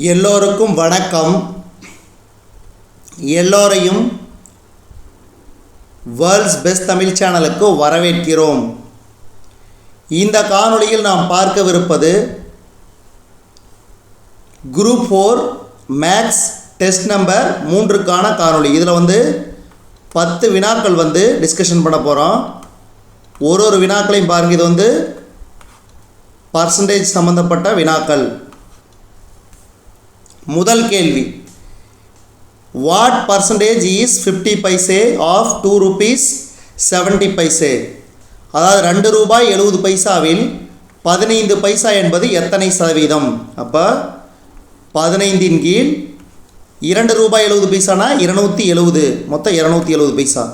எல்லோருக்கும் வணக்கம். எல்லோரையும் வேர்ல்ட்ஸ் பெஸ்ட் தமிழ் சேனலுக்கு வரவேற்கிறோம். இந்த காணொளியில் நாம் பார்க்கவிருப்பது குரூப் 4 மேக்ஸ் டெஸ்ட் நம்பர் 3க்கான காணொளி. இதில் 10 வினாக்கள் டிஸ்கஷன் பண்ண போகிறோம். ஒரு வினாக்களையும் பாருங்கள். இது பர்சன்டேஜ் சம்பந்தப்பட்ட வினாக்கள். முதல் கேள்வி, what percentage is 50 paise of 2 rupees 70 paise? அதாவது 2 ரூபாய் 70 பைசாவில் 15 பைசா என்பது எத்தனை சதவீதம்? அப்போ 15 கீழ் 2 ரூபாய் 70 பைசானா 270, மொத்தம் 270 பைசா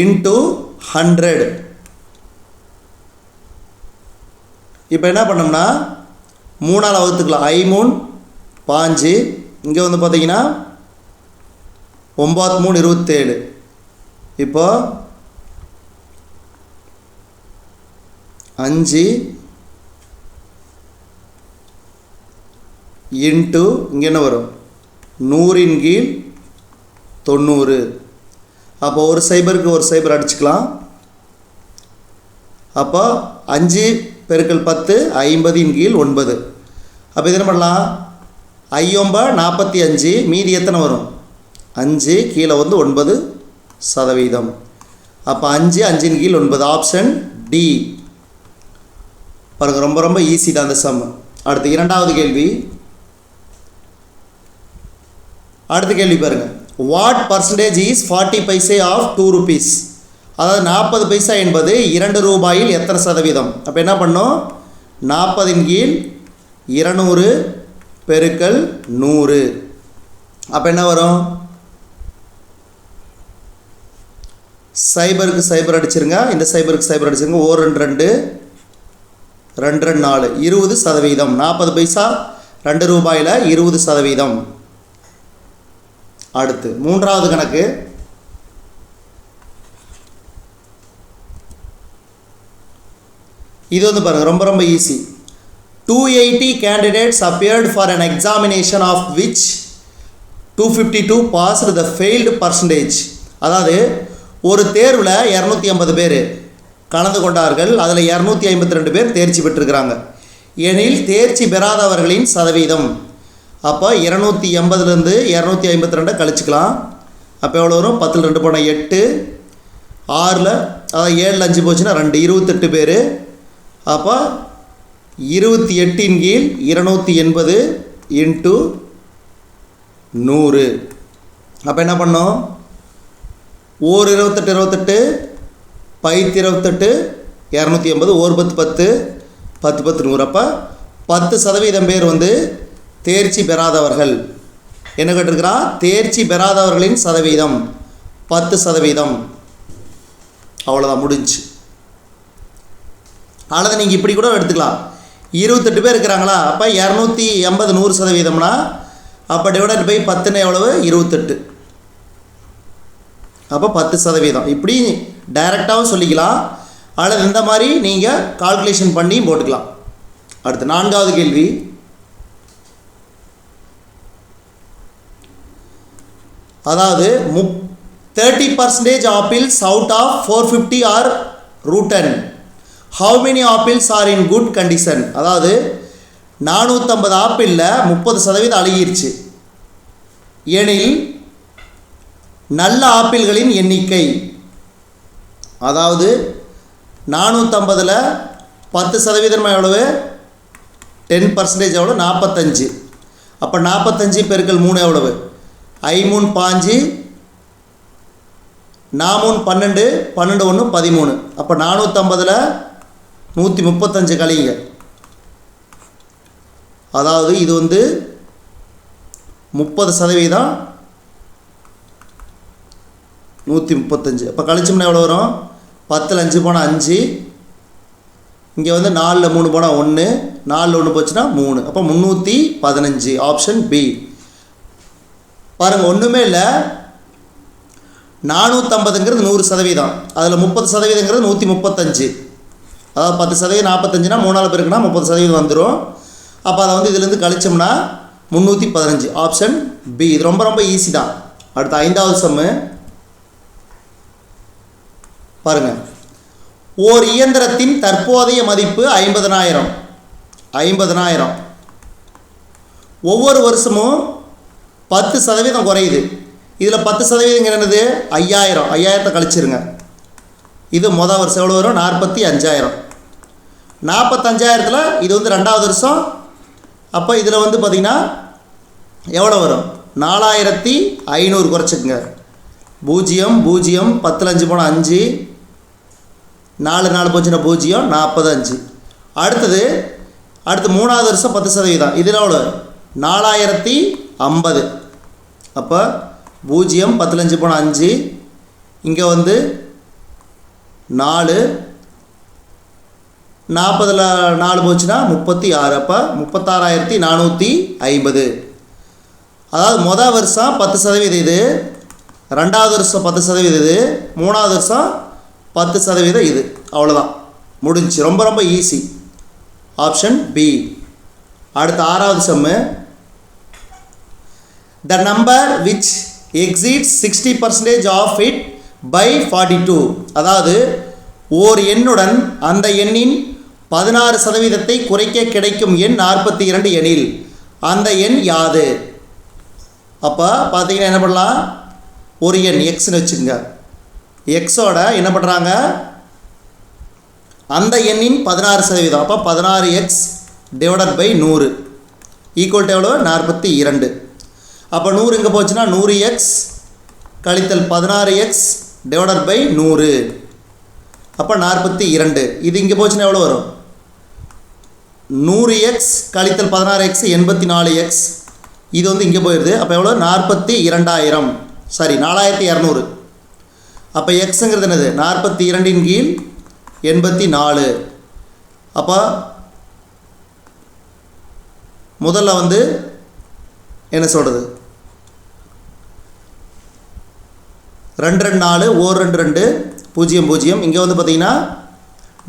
இன்ட்டு 100. இப்போ என்ன பண்ணோம்னா 3ஆல் வகுத்துக்கலாம். 5 இங்கே பார்த்தீங்கன்னா 9 3 27. இப்போ 5 இன்ட்டு இங்கே என்ன வரும் 100 கீழ் 90. அப்போ ஒரு சைபருக்கு ஒரு சைபர் அடிச்சுக்கலாம். அப்போ 5 பெருக்கல் 10 50 கீழ் 9. அப்போ இது என்ன பண்ணலாம்? 45 மீதி எத்தனை வரும்? 5 கீழே 9%. அப்போ 5 கீழ் 9. Option D. பாருங்கள், ரொம்ப ரொம்ப ஈஸி தான் அந்த சம். அடுத்து இரண்டாவது கேள்வி. அடுத்த கேள்வி பாருங்கள். What percentage is 40 paise of 2 rupees? அதாவது 40 பைசா என்பது 2 ரூபாயில் எத்தனை சதவீதம்? அப்போ என்ன பண்ணோம்? 40 கீழ் 200 பெருக்கல் 100. அப்போ என்ன வரும்? சைபருக்கு சைபர் அடிச்சிருங்க. இந்த சைபருக்கு சைபர் அடிச்சிருங்க. 1 2 2 2 4 20%. 40 பைசா 2 ரூபாயில் 20%. அடுத்து மூன்றாவது கணக்கு. இது பாருங்கள், ரொம்ப ரொம்ப easy. 280 candidates appeared for an examination of which 252 passed the failed percentage. அதாவது ஒரு தேர்வில் 250 பேர் கலந்து கொண்டார்கள். அதில் 252 பேர் தேர்ச்சி பெற்றிருக்கிறாங்க. எனில் தேர்ச்சி பெறாதவர்களின் சதவீதம். அப்போ 280லேருந்து 252 கழிச்சிக்கலாம். அப்போ எவ்வளோ வரும்? 10 2 போனால் 8, 6 அதாவது 7 5 போச்சுன்னா 2, 28 பேர். அப்போ 28 கீழ் 280 இன்ட்டு 100. அப்போ என்ன பண்ணோம்? 28 28 5 28 280, 1 10 10 10 100. அப்போ 10% பேர் தேர்ச்சி பெறாதவர்கள். என்ன கேட்டிருக்கிறான்? தேர்ச்சி பெறாதவர்களின் சதவீதம் 10%. அவ்வளோதான், முடிஞ்சு. அல்லது நீங்கள் இப்படி கூட எடுத்துக்கலாம். 28 பேர் இருக்கிறாங்களா? அப்போ 280 100%. அப்போ டிவைடட் பை 10 எவ்வளவு? 28. அப்போ 10%. இப்படி டைரெக்டாகவும் சொல்லிக்கலாம், அல்லது இந்த மாதிரி நீங்கள் கால்குலேஷன் பண்ணி போட்டுக்கலாம். அடுத்து நான்காவது கேள்வி. அதாவது 30% apples out of 450 are rotten. How many apples are in good condition? அதாவது 450 ஆப்பிளில் 30% அழுகிருச்சு. எனில் நல்ல ஆப்பிள்களின் எண்ணிக்கை. அதாவது 450ல் 10% எவ்வளவு? 10% எவ்வளோ? 45. அப்போ 45 பெருக்கல் 3 எவ்வளவு? 5 3 5, 4 3 12, 12 1 13. அப்போ 450ல் 135 கழிங்க. அதாவது இது 30%, 135. அப்போ கழிச்சோம்னா எவ்வளோ வரும்? 10ல் 5 போனால் 5, இங்கே 4ல் 3 போனால் 1, 4ல் 1 போச்சுன்னா 3. அப்போ 315. Option B. பாருங்கள், ஒன்றுமே இல்லை. 450ங்கிறது 100%. அதில் 30%ங்கிறது 135. அதாவது 10% 45னா 3ஆல் பெருக்குனா 30% வந்துடும். அப்போ அதை இதுலேருந்து கழிச்சோம்னா 315. Option B. இது ரொம்ப ரொம்ப ஈஸி தான். அடுத்த 5வது சம்மு பாருங்கள். ஓர் இயந்திரத்தின் தற்போதைய மதிப்பு 50,000. ஒவ்வொரு வருஷமும் 10% குறையுது. இதில் 10% என்னது? 5,000. 5,000 கழிச்சிருங்க. இது மொதல் வருஷம் எவ்வளோ வரும்? 45,000. 45,000 இது வந்து 2வது வருஷம். அப்போ இதில் வந்து பார்த்திங்கன்னா எவ்வளோ வரும்? 4,500 குறைச்சிக்குங்க. 0 0 10 5 போனால் 5, 4 4 போச்சுன்னா 0, 45. அடுத்து 3வது வருஷம் 10%. இதில் எவ்வளோ? 4,050. அப்போ 0 10 5 போனால் 5, இங்கே வந்து 4, 40ல் 4 போச்சுன்னா 36. அப்போ 36,450. அதாவது மொதல் வருஷம் 10% இது, 2வது வருஷம் 10% இது, 3வது வருஷம் 10% இது. அவ்வளோதான், முடிஞ்சு. ரொம்ப ரொம்ப ஈஸி. Option B. அடுத்த 6வது சம்மு. The number which exceeds 60% of it by 42. அதாவது ஓர் எண்ணுடன் அந்த எண்ணின் 16% குறைக்க கிடைக்கும் எண் 42 எனில் அந்த எண் யாது? அப்போ பார்த்தீங்கன்னா என்ன பண்ணலாம்? ஒரு எண் எக்ஸ்ன்னு வச்சுக்கோங்க. எக்ஸோட என்ன பண்ணுறாங்க? அந்த எண்ணின் 16%. அப்போ 16x divided by 100 equal to எவ்வளோ? 42. அப்போ 100 இங்கே போச்சுன்னா 100x கழித்தல் 16x டிவைடட் பை 100. அப்போ 42. இது இங்கே போச்சுன்னா எவ்வளோ வரும்? 100x கழித்தல் 16x 84x. இது வந்து இங்கே போயிடுது. அப்போ எவ்வளோ? 42,000. சாரி, 4,200. அப்போ எக்ஸுங்கிறது என்னது? 42 கீழ் 84. அப்போ முதல்ல வந்து என்ன சொல்கிறது? 2 2 4 1 2 2 0 0. இங்கே வந்து பார்த்திங்கன்னா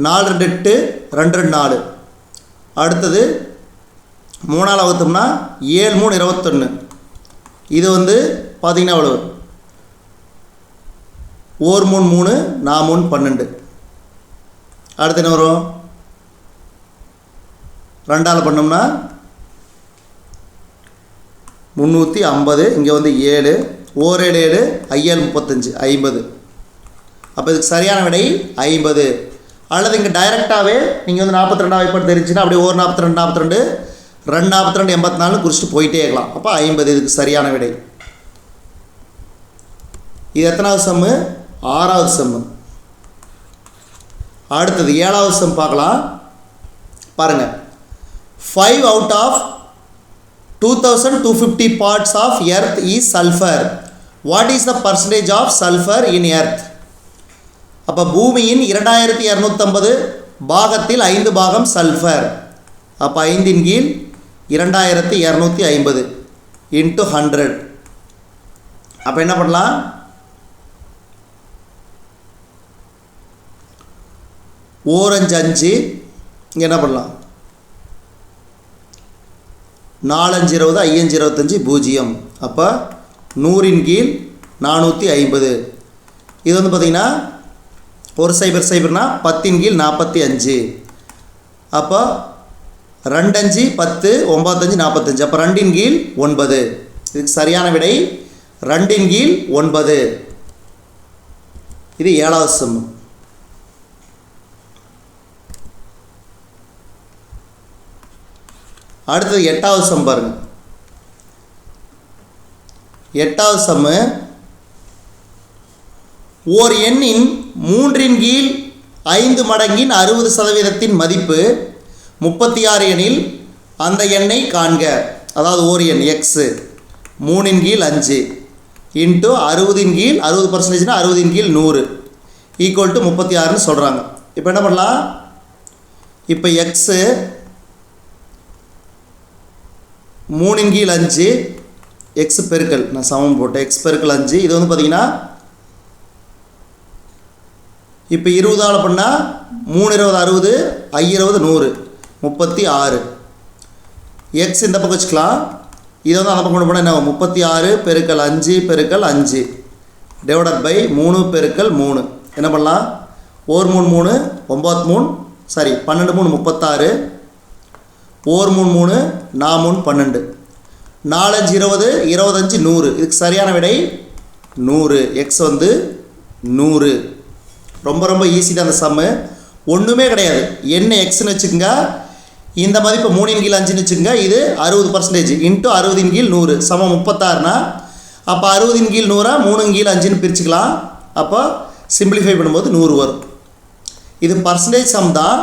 4 2 8 2 2 4. அடுத்தது 3ஆல் வகுத்தோம்னா 7 3 21. இது வந்து பார்த்திங்கன்னா எவ்வளோ? 1 3 3 4 3 12. அடுத்து என்ன வரும்? 2ஆல் பண்ணோம்னா 350. இங்கே வந்து 7 1 7 7 5 35 50. அப்போ இதுக்கு சரியான விடை 50. அல்லது இங்கே டைரெக்டாகவே நீங்கள் வந்து 42 வாய்ப்பாடு தெரிஞ்சுன்னா அப்படியே 1 42 42 2 42 84 குறிச்சிட்டு போயிட்டே இருக்கலாம். அப்போ 50 இதுக்கு சரியான விடை. இது எத்தனாவது சம்மு? 6வது சம்மு. அடுத்தது 7வது சம் பார்க்கலாம். பாருங்கள். 5 out of 2,250 parts of earth is sulfur. What is the percentage of sulfur in earth? அப்போ பூமியின் 2250 பாகத்தில் 5 பாகம் சல்ஃபர். அப்போ 5 கீழ் 2250 இன்ட்டு 100. அப்போ என்ன பண்ணலாம்? 4 5 5. இங்கே என்ன பண்ணலாம்? 4 5 20 5 25 0. அப்போ 100 கீழ் 450. இது வந்து பார்த்திங்கன்னா ஒரு சைபர் சைபர்னா 10 கீழ் 45. அப்போ 2 5 10 9 5 45. அப்போ 2 கீழ் 9. இதுக்கு சரியான விடை 2 கீழ் 9. இது 7வது சம். அடுத்தது 8வது சம் பாருங்கள். 8வது சம்மு. ஓர் எண்ணின் 3 கீழ் 5 மடங்கின் 60% மதிப்பு 36 எனில் அந்த எண்ணை காண்க. அதாவது ஓர் எண் எக்ஸு 3 கீழ் 5 இன்ட்டு 60 கீழ் 60%, 60 கீழ் 100 ஈக்குவல் டு 36ன்னு சொல்கிறாங்க. இப்போ என்ன பண்ணலாம்? இப்போ எக்ஸு 3 கீழ் 5 எக்ஸ் பெருக்கல், நான் சமம் போட்டேன், எக்ஸ் பெருக்கல் 5. இது வந்து பார்த்திங்கன்னா இப்போ 20ஆல் பண்ணால் 3 20 60 5 20 100 36. எக்ஸ் இந்த பக்கம் வச்சுக்கலாம். இதை வந்து அந்த பக்கம் கொண்டு போனால் என்ன 36 பெருக்கல் 5 பெருக்கல் 5 டிவைடட் பை 3 பெருக்கல் 3 என்ன பண்ணலாம் 1 3 3 9 3 சாரி 12 3 36 1 3 3 4 3 12 4 5 20 25 100 இதுக்கு சரியான விடை 100 எக்ஸ் வந்து 100 ரொம்ப ரொம்ப ஈஸி தான் அந்த சம்மு ஒன்றுமே கிடையாது என்ன எக்ஸ்ன்னு வச்சுக்கோங்க இந்த மதிப்பு 3/5ன்னு வச்சுக்கோங்க இது 60% இன்ட்டு 60/100 சமம் 36னா அப்போ 60/100 3/5ன்னு பிரிச்சுக்கலாம் அப்போ சிம்பிளிஃபை பண்ணும்போது 100 வரும் இது பர்சன்டேஜ் சம் தான்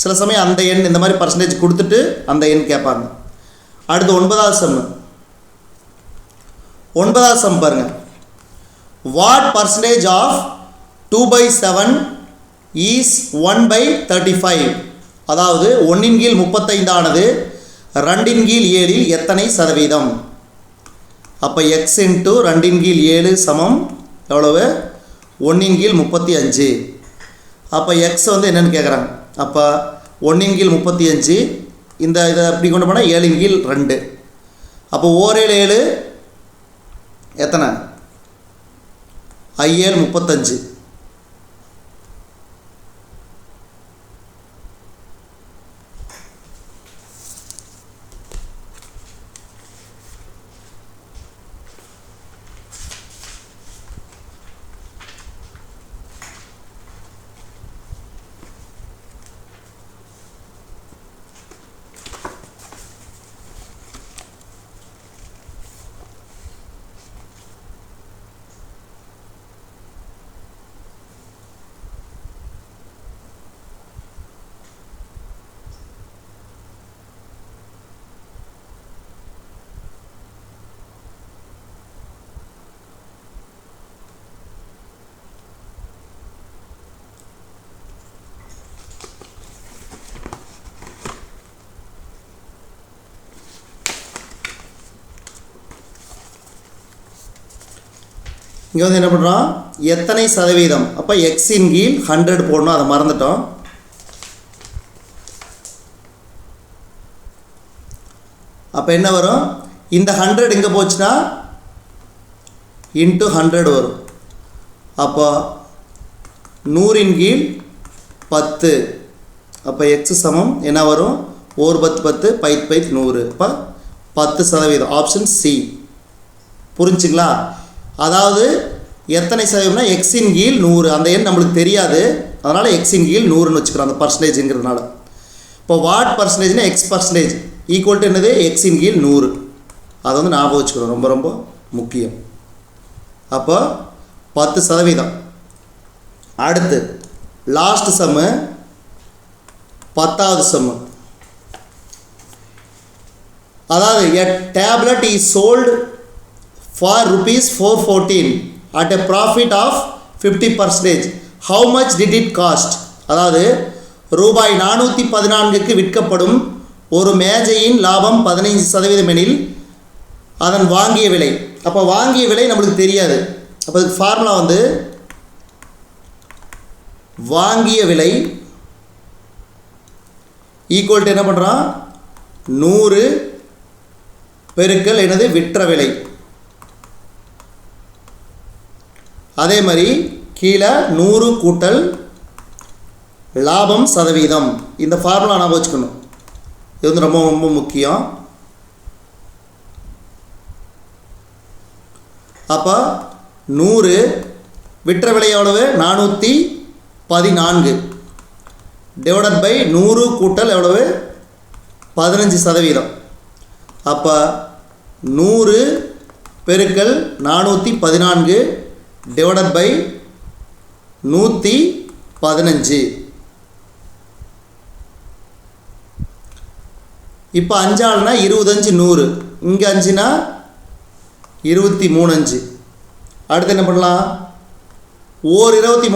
சில சமயம் அந்த எண் இந்த மாதிரி பர்சன்டேஜ் கொடுத்துட்டு அந்த எண் கேட்பாங்க அடுத்து 9வது சம் பாருங்கள் வாட் பர்சன்டேஜ் ஆஃப் 2/7 இஸ் 1/35 அதாவது 1/35 ஆனது 2/7 எத்தனை சதவீதம் அப்போ எக்ஸ் இன்ட்டு 2/7 சமம் எவ்வளவு 1/35 அப்போ எக்ஸ் வந்து என்னென்னு கேட்குறாங்க அப்போ 1/35 இந்த இதை அப்படி கொண்டு போனால் 7/2 அப்போ 7 எத்தனை 35 இங்கே வந்து என்ன பண்ணுறோம் எத்தனை சதவீதம் அப்போ எக்ஸின் கீழ் 100 போடணும் அதை மறந்துட்டோம் அப்போ என்ன வரும் இந்த 100 எங்கே போச்சுன்னா இன்ட்டு 100 வரும் அப்போ 100 கீழ் 10 அப்போ எக்ஸ் சமம் என்ன வரும் 1 10 10 100 அப்போ 10% ஆப்ஷன் சி புரிஞ்சுங்களா அதாவது எத்தனை சதவீதம்னா எக்ஸின் கீழ் 100 அந்த எண் நம்மளுக்கு தெரியாது அதனால் எக்ஸின் கீழ் 100ன்னு வச்சுக்கிறோம் அந்த பர்சன்டேஜுங்கிறதுனால இப்போ வாட் பர்சன்டேஜ்னா எக்ஸ் பர்சன்டேஜ் ஈக்குவல் டு என்னது எக்ஸின் கீழ் 100 அதை வந்து ஞாபகம் வச்சுக்கிறோம் ரொம்ப ரொம்ப முக்கியம் அப்போ 10%. அடுத்து லாஸ்ட் சம்மு 10வது சம்மு அதாவது a tablet is sold for rupees 414 at a profit of 50%. How much did it cost? அதாவது ரூபாய் 414க்கு விற்கப்படும் ஒரு மேஜையின் லாபம் 15% எனில் அதன் வாங்கிய விலை அப்போ வாங்கிய விலை நம்மளுக்கு தெரியாது அப்போ அதுக்கு ஃபார்முலா வந்து வாங்கிய விலை ஈக்குவல் டு என்ன பண்ணுறோம் 100 பெருக்கல் என்னது விற்ற விலை அதே மாதிரி கீழே 100 கூட்டல் லாபம் சதவீதம் இந்த ஃபார்முலா நான் வச்சுக்கணும் இது வந்து ரொம்ப ரொம்ப முக்கியம் அப்போ 100 விற்ற விலை எவ்வளவு 414 டிவைடட் பை 100 கூட்டல் எவ்வளவு 15% அப்போ 100 பெருக்கல் 414 டிவைடட் பை 115 இப்போ 5 ஆள்னா 25 100 இங்கே 5னா 23 அடுத்து என்ன பண்ணலாம் ஓர் 23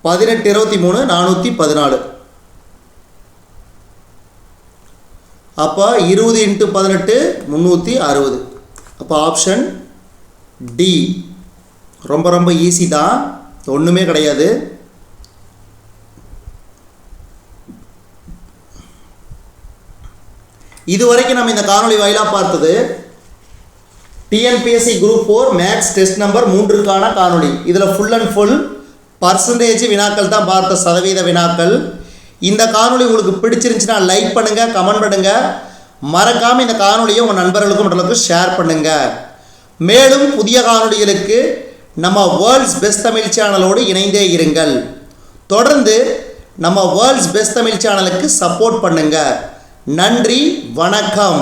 18 23 414 அப்போ 20 × 18 360 அப்போ ஆப்ஷன் டி ரொம்ப ரொம்ப ஈஸி தான் ஒன்றுமே கிடையாது இதுவரைக்கும் நம்ம இந்த காணொளி வாயிலாக பார்த்தது TNPSC group 4 maths test number 3க்கான காணொளி. இதில் ஃபுல் அண்ட் ஃபுல் பர்சன்டேஜ் வினாக்கள் தான் பார்த்த, சதவீத வினாக்கள். இந்த காணொளி உங்களுக்கு பிடிச்சிருந்துச்சுன்னா லைக் பண்ணுங்கள், கமெண்ட் பண்ணுங்கள். மறக்காமல் இந்த காணொளியை உங்கள் நண்பர்களுக்கும் மற்றவர்களுக்கும் ஷேர் பண்ணுங்கள். மேலும் புதிய காணொளிகளுக்கு நம்ம வேர்ல்ட்ஸ் பெஸ்ட் தமிழ் சேனலோடு இணைந்தே இருங்கள். தொடர்ந்து நம்ம வேர்ல்ட்ஸ் பெஸ்ட் தமிழ் சேனலுக்கு சப்போர்ட் பண்ணுங்கள். நன்றி, வணக்கம்.